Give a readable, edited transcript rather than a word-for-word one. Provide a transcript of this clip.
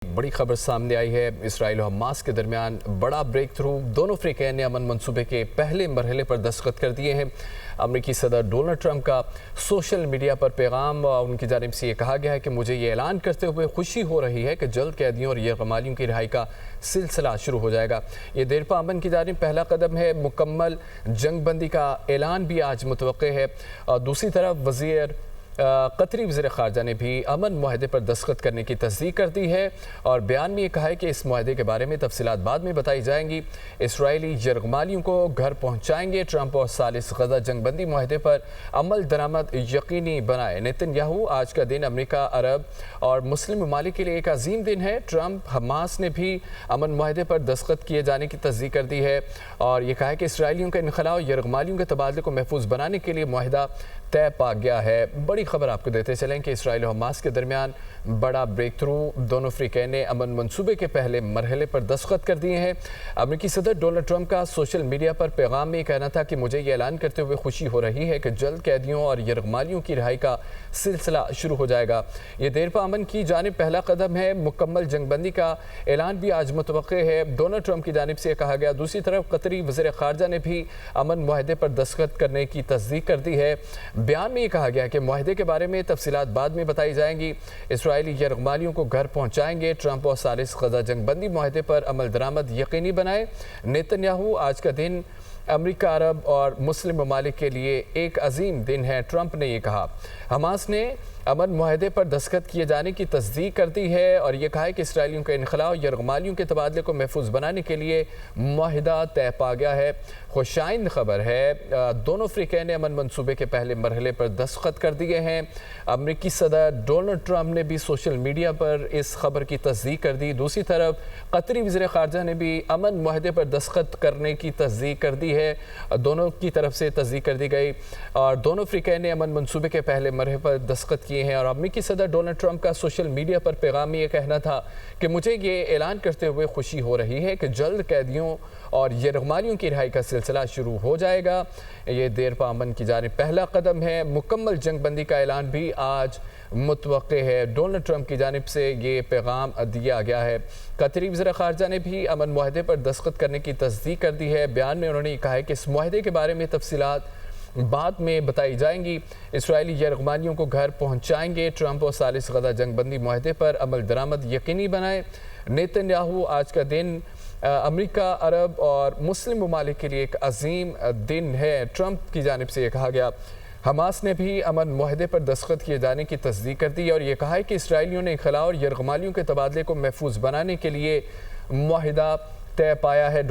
بڑی خبر سامنے آئی ہے۔ اسرائیل و حماس کے درمیان بڑا بریک تھرو، دونوں فریقین نے امن منصوبے کے پہلے مرحلے پر دستخط کر دیے ہیں۔ امریکی صدر ڈونلڈ ٹرمپ کا سوشل میڈیا پر پیغام، ان کی جانب سے یہ کہا گیا ہے کہ مجھے یہ اعلان کرتے ہوئے خوشی ہو رہی ہے کہ جلد قیدیوں اور یرغمالیوں کی رہائی کا سلسلہ شروع ہو جائے گا۔ یہ دیرپا امن کی جانب پہلا قدم ہے۔ مکمل جنگ بندی کا اعلان بھی آج متوقع ہے۔ دوسری طرف قطری وزیر خارجہ نے بھی امن معاہدے پر دستخط کرنے کی تصدیق کر دی ہے اور بیان میں یہ کہا ہے کہ اس معاہدے کے بارے میں تفصیلات بعد میں بتائی جائیں گی۔ اسرائیلی یرغمالیوں کو گھر پہنچائیں گے۔ ٹرمپ اور ثالث غزہ جنگ بندی معاہدے پر عمل درآمد یقینی بنائے۔ نیتن یاہو، آج کا دن امریکہ، عرب اور مسلم ممالک کے لیے ایک عظیم دن ہے۔ ٹرمپ، حماس نے بھی امن معاہدے پر دستخط کیے جانے کی تصدیق کر دی ہے اور یہ کہا ہے کہ اسرائیلیوں کے انخلاء اور یرغمالیوں کے تبادلے کو محفوظ بنانے کے لیے معاہدہ طے پا گیا ہے۔ بڑی خبر آپ کو دیتے چلیں کہ اسرائیل و حماس کے درمیان بڑا بریک تھرو، دونوں فریقین نے امن منصوبے کے پہلے مرحلے پر دستخط کر دیے ہیں۔ امریکی صدر ڈونلڈ ٹرمپ کا سوشل میڈیا پر پیغام میں یہ کہنا تھا کہ مجھے یہ اعلان کرتے ہوئے خوشی ہو رہی ہے کہ جلد قیدیوں اور یرغمالیوں کی رہائی کا سلسلہ شروع ہو جائے گا۔ یہ دیرپا امن کی جانب پہلا قدم ہے۔ مکمل جنگ بندی کا اعلان بھی آج متوقع ہے۔ ڈونلڈ ٹرمپ کی جانب سے یہ کہا گیا۔ دوسری طرف قطری وزیر خارجہ نے بھی امن معاہدے پر دستخط کرنے کی تصدیق کر دی ہے۔ بیان میں یہ کہا گیا کہ معاہدے کے بارے میں تفصیلات بعد میں بتائی جائیں گی۔ اسرائیلی یرغمالیوں کو گھر پہنچائیں گے۔ ٹرمپ اور ثالث غزہ جنگ بندی معاہدے پر عمل درآمد یقینی بنائے۔ نیتن یاہو، آج کا دن امریکہ، عرب اور مسلم ممالک کے لیے ایک عظیم دن ہے، ٹرمپ نے یہ کہا۔ حماس نے امن معاہدے پر دستخط کیے جانے کی تصدیق کر دی ہے اور یہ کہا ہے کہ اسرائیلیوں کے انخلاء اور یرغمالیوں کے تبادلے کو محفوظ بنانے کے لیے معاہدہ طے پا گیا ہے۔ خوشائند خبر ہے، دونوں فریقین نے امن منصوبے کے پہلے مرحلے پر دستخط کر دیے ہیں۔ امریکی صدر ڈونلڈ ٹرمپ نے بھی سوشل میڈیا پر اس خبر کی تصدیق کر دی۔ دوسری طرف قطری وزیر خارجہ نے بھی امن معاہدے پر دستخط کرنے کی تصدیق کر دی ہے۔ دونوں کی طرف سے تصدیق کر دی گئی اور دونوں فریقین نے امن منصوبے کے پہلے مرحلے پر دستخط کیے ہیں اور امریکی صدر ڈونلڈ ٹرمپ کا سوشل میڈیا پر پیغام میں یہ کہنا تھا کہ مجھے یہ اعلان کرتے ہوئے خوشی ہو رہی ہے کہ جلد قیدیوں اور یرغمالیوں کی رہائی کا سلسلہ شروع ہو جائے گا۔ یہ دیرپا امن کی جانب پہلا قدم ہے۔ مکمل جنگ بندی کا اعلان بھی آج متوقع ہے۔ ڈونلڈ ٹرمپ کی جانب سے یہ پیغام دیا گیا ہے۔ قطری وزیر خارجہ نے بھی امن معاہدے پر دستخط کرنے کی تصدیق کر دی ہے۔ بیان میں انہوں نے کہا ہے کہ اس معاہدے کے بارے میں تفصیلات بعد میں بتائی جائیں گی۔ اسرائیلی یرغمالیوں کو گھر پہنچائیں گے۔ ٹرمپ اور ثالث غزہ جنگ بندی معاہدے پر عمل درآمد یقینی بنائے۔ نیتن یاہو، آج کا دن امریکہ، عرب اور مسلم ممالک کے لیے ایک عظیم دن ہے، ٹرمپ کی جانب سے یہ کہا گیا۔ حماس نے بھی امن معاہدے پر دستخط کیے جانے کی تصدیق کر دی اور یہ کہا ہے کہ اسرائیلیوں نے انخلاء اور یرغمالیوں کے تبادلے کو محفوظ بنانے کے لیے معاہدہ طے پایا ہے۔